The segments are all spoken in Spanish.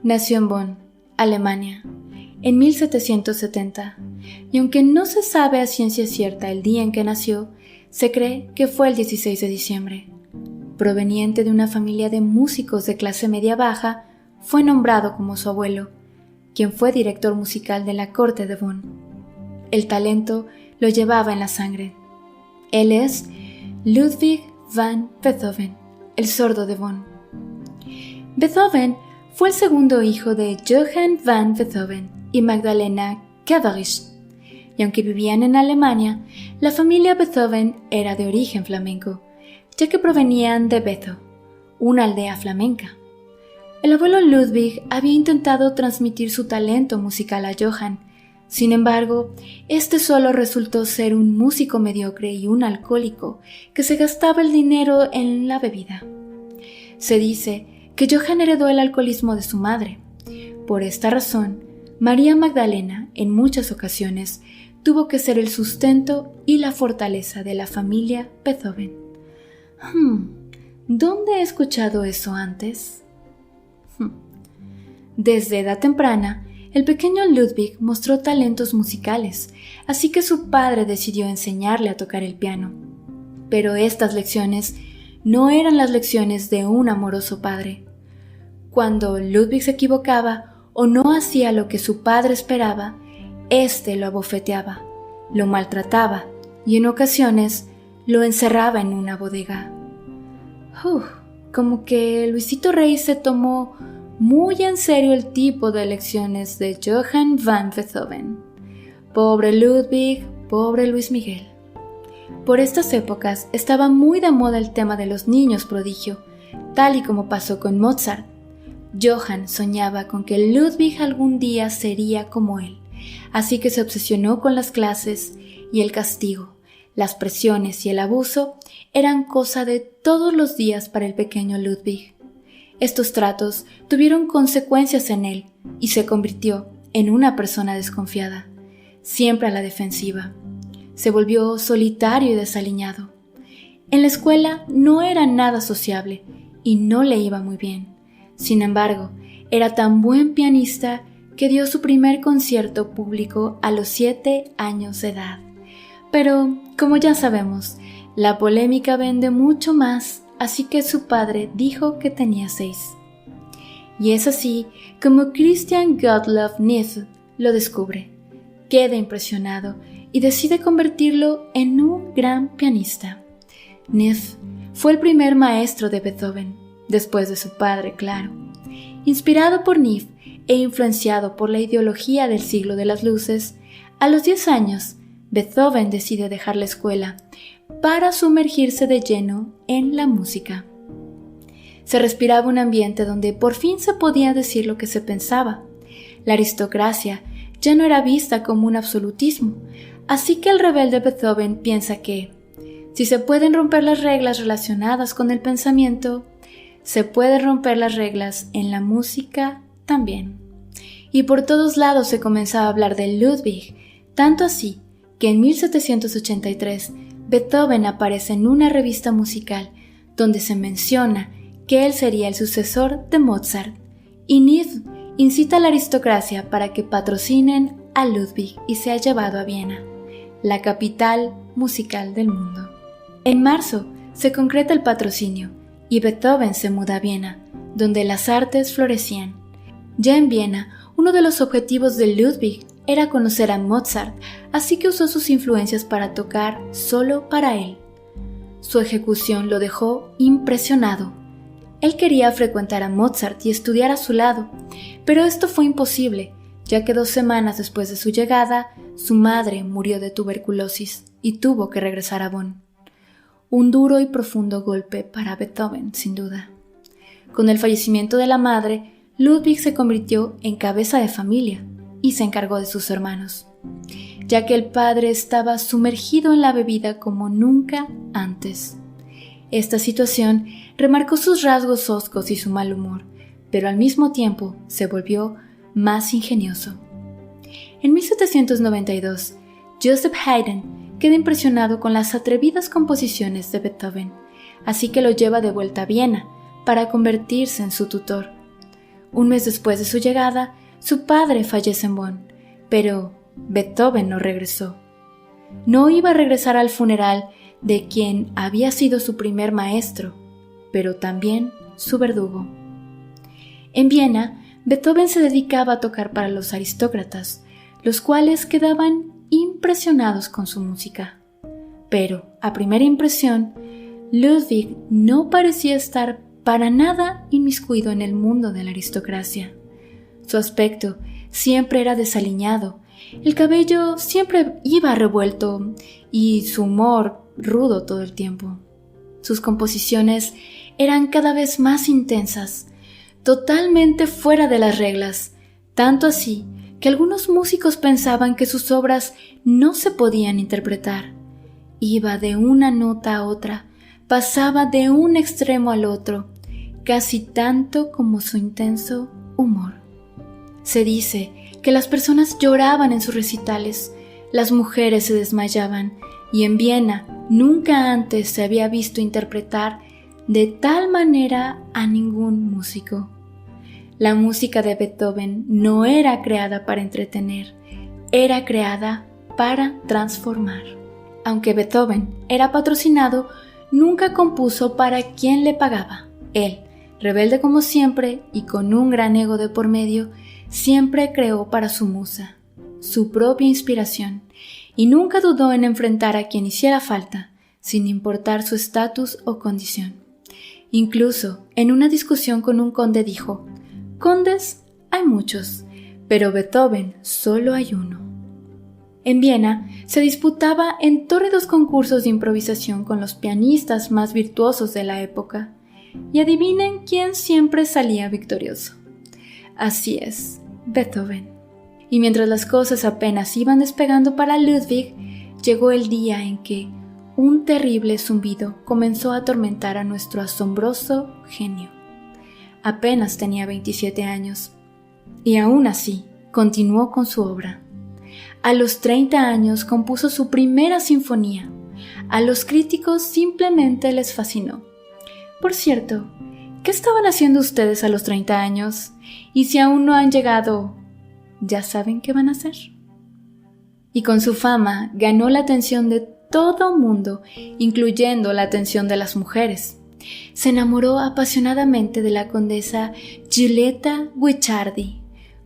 Nació en Bonn, Alemania, en 1770, y aunque no se sabe a ciencia cierta el día en que nació, se cree que fue el 16 de diciembre. Proveniente de una familia de músicos de clase media baja, fue nombrado como su abuelo, quien fue director musical de la corte de Bonn. El talento lo llevaba en la sangre. Él es Ludwig van Beethoven, el sordo de Bonn. Beethoven fue el segundo hijo de Johann van Beethoven y Magdalena Cavendish, y aunque vivían en Alemania, la familia Beethoven era de origen flamenco, ya que provenían de Bezo, una aldea flamenca. El abuelo Ludwig había intentado transmitir su talento musical a Johann. Sin embargo, este solo resultó ser un músico mediocre y un alcohólico que se gastaba el dinero en la bebida. Se dice que Johann heredó el alcoholismo de su madre. Por esta razón, María Magdalena, en muchas ocasiones, tuvo que ser el sustento y la fortaleza de la familia Beethoven. ¿Dónde he escuchado eso antes? Desde edad temprana, el pequeño Ludwig mostró talentos musicales, así que su padre decidió enseñarle a tocar el piano. Pero estas lecciones no eran las lecciones de un amoroso padre. Cuando Ludwig se equivocaba o no hacía lo que su padre esperaba, éste lo abofeteaba, lo maltrataba y en ocasiones lo encerraba en una bodega. Como que Luisito Rey se tomó muy en serio el tipo de lecciones de Johann van Beethoven. Pobre Ludwig, pobre Luis Miguel. Por estas épocas estaba muy de moda el tema de los niños prodigio, tal y como pasó con Mozart. Johann soñaba con que Ludwig algún día sería como él, así que se obsesionó con las clases y el castigo. Las presiones y el abuso eran cosa de todos los días para el pequeño Ludwig. Estos tratos tuvieron consecuencias en él y se convirtió en una persona desconfiada, siempre a la defensiva. Se volvió solitario y desaliñado. En la escuela no era nada sociable y no le iba muy bien. Sin embargo, era tan buen pianista que dio su primer concierto público a los 7 años de edad. Pero, como ya sabemos, la polémica vende mucho más, así que su padre dijo que tenía 6. Y es así como Christian Gottlob Neff lo descubre, queda impresionado y decide convertirlo en un gran pianista. Neff fue el primer maestro de Beethoven, después de su padre, claro. Inspirado por Neff e influenciado por la ideología del siglo de las luces, a los 10 años, Beethoven decide dejar la escuela para sumergirse de lleno en la música. Se respiraba un ambiente donde por fin se podía decir lo que se pensaba. La aristocracia ya no era vista como un absolutismo, así que el rebelde Beethoven piensa que, si se pueden romper las reglas relacionadas con el pensamiento, se pueden romper las reglas en la música también. Y por todos lados se comenzaba a hablar de Ludwig, tanto así que en 1783 Beethoven aparece en una revista musical donde se menciona que él sería el sucesor de Mozart, y Neff incita a la aristocracia para que patrocinen a Ludwig y sea llevado a Viena, la capital musical del mundo. En marzo se concreta el patrocinio y Beethoven se muda a Viena, donde las artes florecían. Ya en Viena, uno de los objetivos de Ludwig era conocer a Mozart, así que usó sus influencias para tocar solo para él. Su ejecución lo dejó impresionado. Él quería frecuentar a Mozart y estudiar a su lado, pero esto fue imposible, ya que 2 semanas después de su llegada, su madre murió de tuberculosis y tuvo que regresar a Bonn. Un duro y profundo golpe para Beethoven, sin duda. Con el fallecimiento de la madre, Ludwig se convirtió en cabeza de familia y se encargó de sus hermanos, ya que el padre estaba sumergido en la bebida como nunca antes. Esta situación remarcó sus rasgos hoscos y su mal humor, pero al mismo tiempo se volvió más ingenioso. En 1792, Joseph Haydn queda impresionado con las atrevidas composiciones de Beethoven, así que lo lleva de vuelta a Viena para convertirse en su tutor. Un mes después de su llegada, su padre fallece en Bonn, pero Beethoven no regresó. No iba a regresar al funeral de quien había sido su primer maestro, pero también su verdugo. En Viena, Beethoven se dedicaba a tocar para los aristócratas, los cuales quedaban impresionados con su música. Pero, a primera impresión, Ludwig no parecía estar para nada inmiscuido en el mundo de la aristocracia. Su aspecto siempre era desaliñado, el cabello siempre iba revuelto y su humor rudo todo el tiempo. Sus composiciones eran cada vez más intensas, totalmente fuera de las reglas, tanto así que algunos músicos pensaban que sus obras no se podían interpretar. Iba de una nota a otra, pasaba de un extremo al otro, casi tanto como su intenso humor. Se dice que las personas lloraban en sus recitales, las mujeres se desmayaban, y en Viena nunca antes se había visto interpretar de tal manera a ningún músico. La música de Beethoven no era creada para entretener, era creada para transformar. Aunque Beethoven era patrocinado, nunca compuso para quien le pagaba. Él, rebelde como siempre y con un gran ego de por medio, siempre creó para su musa, su propia inspiración, y nunca dudó en enfrentar a quien hiciera falta, sin importar su estatus o condición. Incluso, en una discusión con un conde dijo: «Condes hay muchos, pero Beethoven solo hay uno». En Viena se disputaba en tórridos concursos de improvisación con los pianistas más virtuosos de la época, y adivinen quién siempre salía victorioso. Así es, Beethoven. Y mientras las cosas apenas iban despegando para Ludwig, llegó el día en que un terrible zumbido comenzó a atormentar a nuestro asombroso genio. Apenas tenía 27 años, y aún así continuó con su obra. A los 30 años compuso su primera sinfonía. A los críticos simplemente les fascinó. Por cierto, ¿qué estaban haciendo ustedes a los 30 años? Y si aún no han llegado, ¿ya saben qué van a hacer? Y con su fama ganó la atención de todo mundo, incluyendo la atención de las mujeres. Se enamoró apasionadamente de la condesa Giulietta Guicciardi,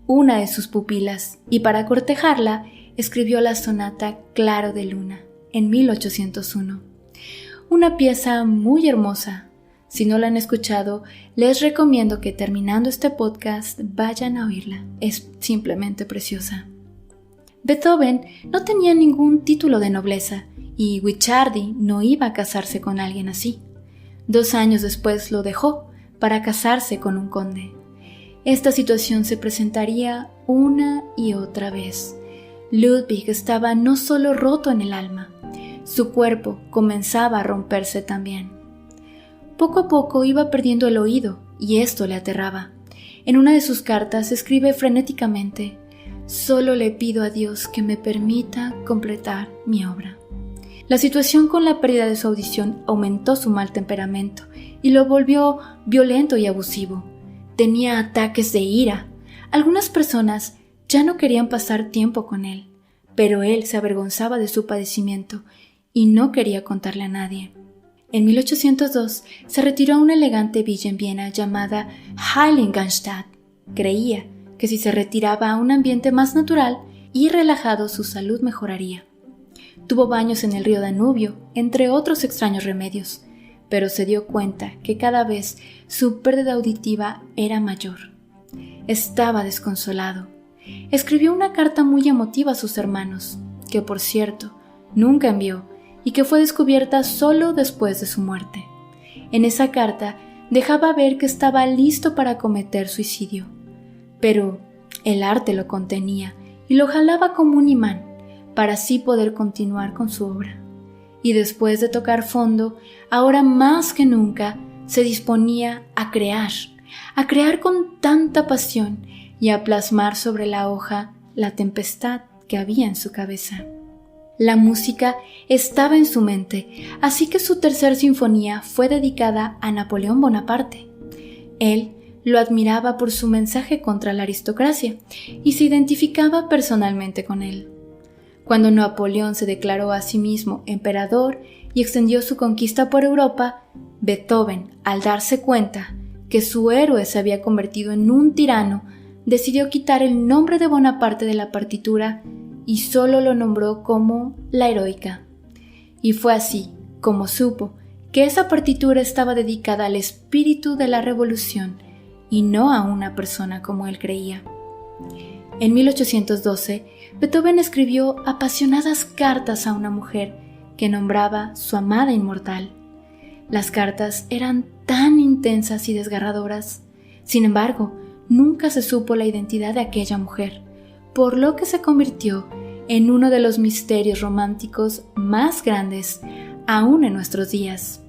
una de sus pupilas, y para cortejarla escribió la sonata Claro de Luna en 1801. Una pieza muy hermosa. Si no la han escuchado, les recomiendo que terminando este podcast vayan a oírla. Es simplemente preciosa. Beethoven no tenía ningún título de nobleza y Guicciardi no iba a casarse con alguien así. 2 años después lo dejó para casarse con un conde. Esta situación se presentaría una y otra vez. Ludwig estaba no solo roto en el alma, su cuerpo comenzaba a romperse también. Poco a poco iba perdiendo el oído y esto le aterraba. En una de sus cartas escribe frenéticamente: «Solo le pido a Dios que me permita completar mi obra». La situación con la pérdida de su audición aumentó su mal temperamento y lo volvió violento y abusivo. Tenía ataques de ira. Algunas personas ya no querían pasar tiempo con él, pero él se avergonzaba de su padecimiento y no quería contarle a nadie. En 1802 se retiró a una elegante villa en Viena llamada Heiligenstadt. Creía que si se retiraba a un ambiente más natural y relajado su salud mejoraría. Tuvo baños en el río Danubio, entre otros extraños remedios, pero se dio cuenta que cada vez su pérdida auditiva era mayor. Estaba desconsolado. Escribió una carta muy emotiva a sus hermanos, que por cierto nunca envió y que fue descubierta solo después de su muerte. En esa carta dejaba ver que estaba listo para cometer suicidio, pero el arte lo contenía y lo jalaba como un imán para así poder continuar con su obra. Y después de tocar fondo, ahora más que nunca se disponía a crear con tanta pasión y a plasmar sobre la hoja la tempestad que había en su cabeza. La música estaba en su mente, así que su tercera sinfonía fue dedicada a Napoleón Bonaparte. Él lo admiraba por su mensaje contra la aristocracia y se identificaba personalmente con él. Cuando Napoleón se declaró a sí mismo emperador y extendió su conquista por Europa, Beethoven, al darse cuenta que su héroe se había convertido en un tirano, decidió quitar el nombre de Bonaparte de la partitura y solo lo nombró como la heroica. Y fue así como supo que esa partitura estaba dedicada al espíritu de la revolución y no a una persona como él creía. En 1812, Beethoven escribió apasionadas cartas a una mujer que nombraba su amada inmortal. Las cartas eran tan intensas y desgarradoras. Sin embargo, nunca se supo la identidad de aquella mujer, por lo que se convirtió en uno de los misterios románticos más grandes aún en nuestros días.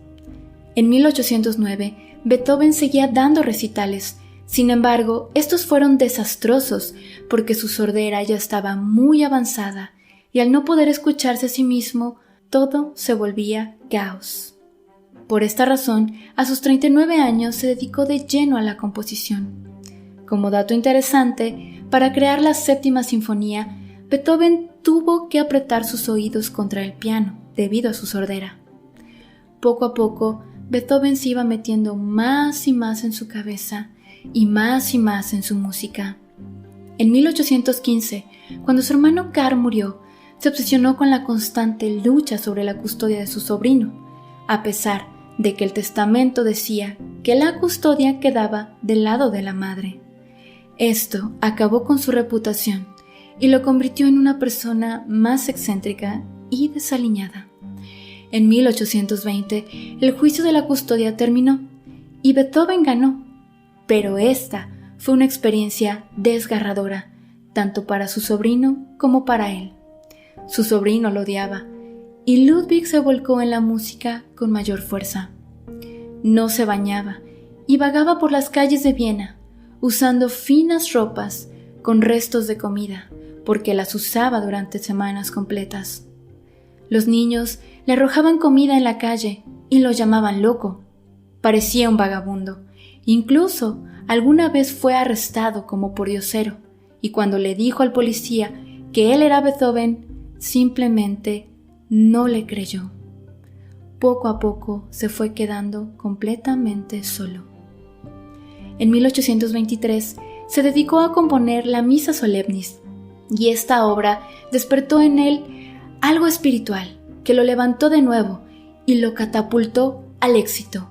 En 1809, Beethoven seguía dando recitales. Sin embargo, estos fueron desastrosos porque su sordera ya estaba muy avanzada y al no poder escucharse a sí mismo, todo se volvía caos. Por esta razón, a sus 39 años se dedicó de lleno a la composición. Como dato interesante, para crear la séptima sinfonía, Beethoven tuvo que apretar sus oídos contra el piano debido a su sordera. Poco a poco, Beethoven se iba metiendo más y más en su cabeza y más en su música. En 1815, cuando su hermano Karl murió, se obsesionó con la constante lucha sobre la custodia de su sobrino, a pesar de que el testamento decía que la custodia quedaba del lado de la madre. Esto acabó con su reputación y lo convirtió en una persona más excéntrica y desaliñada. En 1820, el juicio de la custodia terminó y Beethoven ganó, pero esta fue una experiencia desgarradora, tanto para su sobrino como para él. Su sobrino lo odiaba y Ludwig se volcó en la música con mayor fuerza. No se bañaba y vagaba por las calles de Viena, usando finas ropas con restos de comida, porque las usaba durante semanas completas. Los niños le arrojaban comida en la calle y lo llamaban loco. Parecía un vagabundo. Incluso alguna vez fue arrestado como pordiosero, y cuando le dijo al policía que él era Beethoven, simplemente no le creyó. Poco a poco se fue quedando completamente solo. En 1823 se dedicó a componer la Missa Solemnis, y esta obra despertó en él algo espiritual que lo levantó de nuevo y lo catapultó al éxito.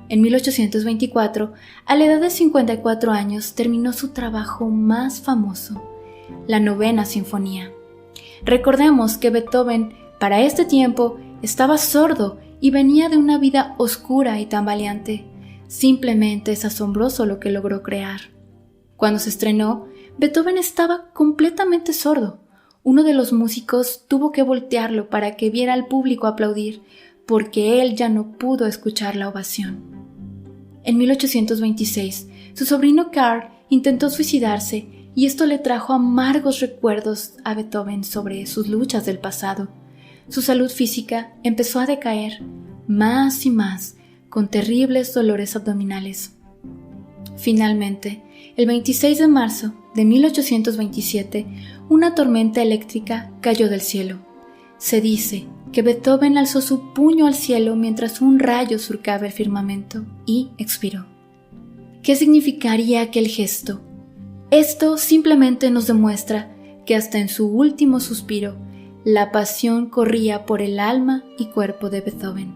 En 1824, a la edad de 54 años, terminó su trabajo más famoso, la Novena Sinfonía. Recordemos que Beethoven, para este tiempo, estaba sordo y venía de una vida oscura y tambaleante. Simplemente es asombroso lo que logró crear. Cuando se estrenó, Beethoven estaba completamente sordo. Uno de los músicos tuvo que voltearlo para que viera al público aplaudir, porque él ya no pudo escuchar la ovación. En 1826, su sobrino Karl intentó suicidarse y esto le trajo amargos recuerdos a Beethoven sobre sus luchas del pasado. Su salud física empezó a decaer más y más, con terribles dolores abdominales. Finalmente, el 26 de marzo de 1827, una tormenta eléctrica cayó del cielo. Se dice que Beethoven alzó su puño al cielo mientras un rayo surcaba el firmamento y expiró. ¿Qué significaría aquel gesto? Esto simplemente nos demuestra que hasta en su último suspiro, la pasión corría por el alma y cuerpo de Beethoven.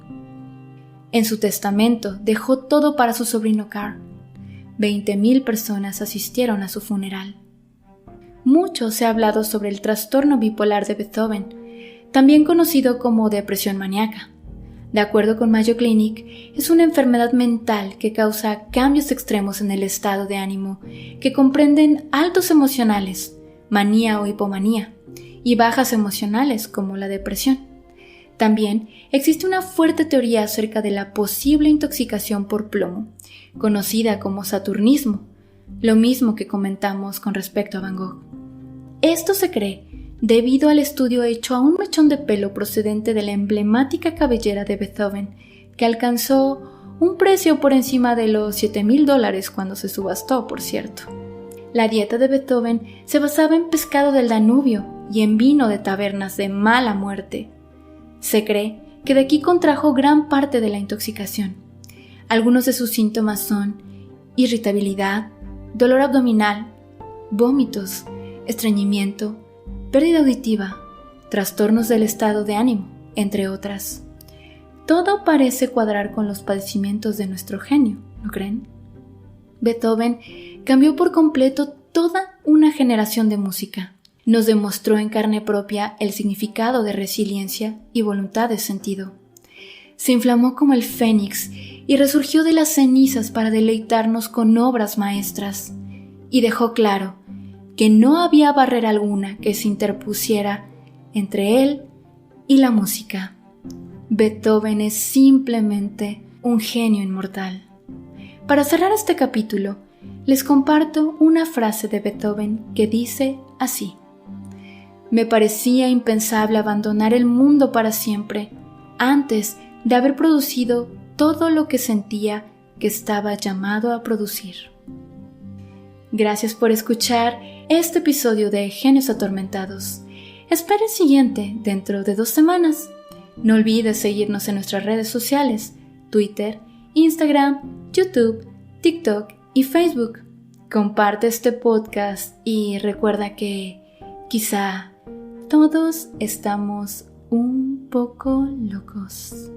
En su testamento dejó todo para su sobrino Karl. 20,000 personas asistieron a su funeral. Mucho se ha hablado sobre el trastorno bipolar de Beethoven, también conocido como depresión maníaca. De acuerdo con Mayo Clinic, es una enfermedad mental que causa cambios extremos en el estado de ánimo, que comprenden altos emocionales, manía o hipomanía, y bajas emocionales como la depresión. También existe una fuerte teoría acerca de la posible intoxicación por plomo, conocida como saturnismo, lo mismo que comentamos con respecto a Van Gogh. Esto se cree debido al estudio hecho a un mechón de pelo procedente de la emblemática cabellera de Beethoven, que alcanzó un precio por encima de los $7,000 cuando se subastó, por cierto. La dieta de Beethoven se basaba en pescado del Danubio y en vino de tabernas de mala muerte. Se cree que de aquí contrajo gran parte de la intoxicación. Algunos de sus síntomas son irritabilidad, dolor abdominal, vómitos, estreñimiento, pérdida auditiva, trastornos del estado de ánimo, entre otras. Todo parece cuadrar con los padecimientos de nuestro genio, ¿no creen? Beethoven cambió por completo toda una generación de música. Nos demostró en carne propia el significado de resiliencia y voluntad de sentido. Se inflamó como el fénix y resurgió de las cenizas para deleitarnos con obras maestras, y dejó claro que no había barrera alguna que se interpusiera entre él y la música. Beethoven es simplemente un genio inmortal. Para cerrar este capítulo, les comparto una frase de Beethoven que dice así: me parecía impensable abandonar el mundo para siempre antes de haber producido todo lo que sentía que estaba llamado a producir. Gracias por escuchar este episodio de Genios Atormentados. Espera el siguiente dentro de 2 semanas. No olvides seguirnos en nuestras redes sociales: Twitter, Instagram, YouTube, TikTok y Facebook. Comparte este podcast y recuerda que quizá todos estamos un poco locos.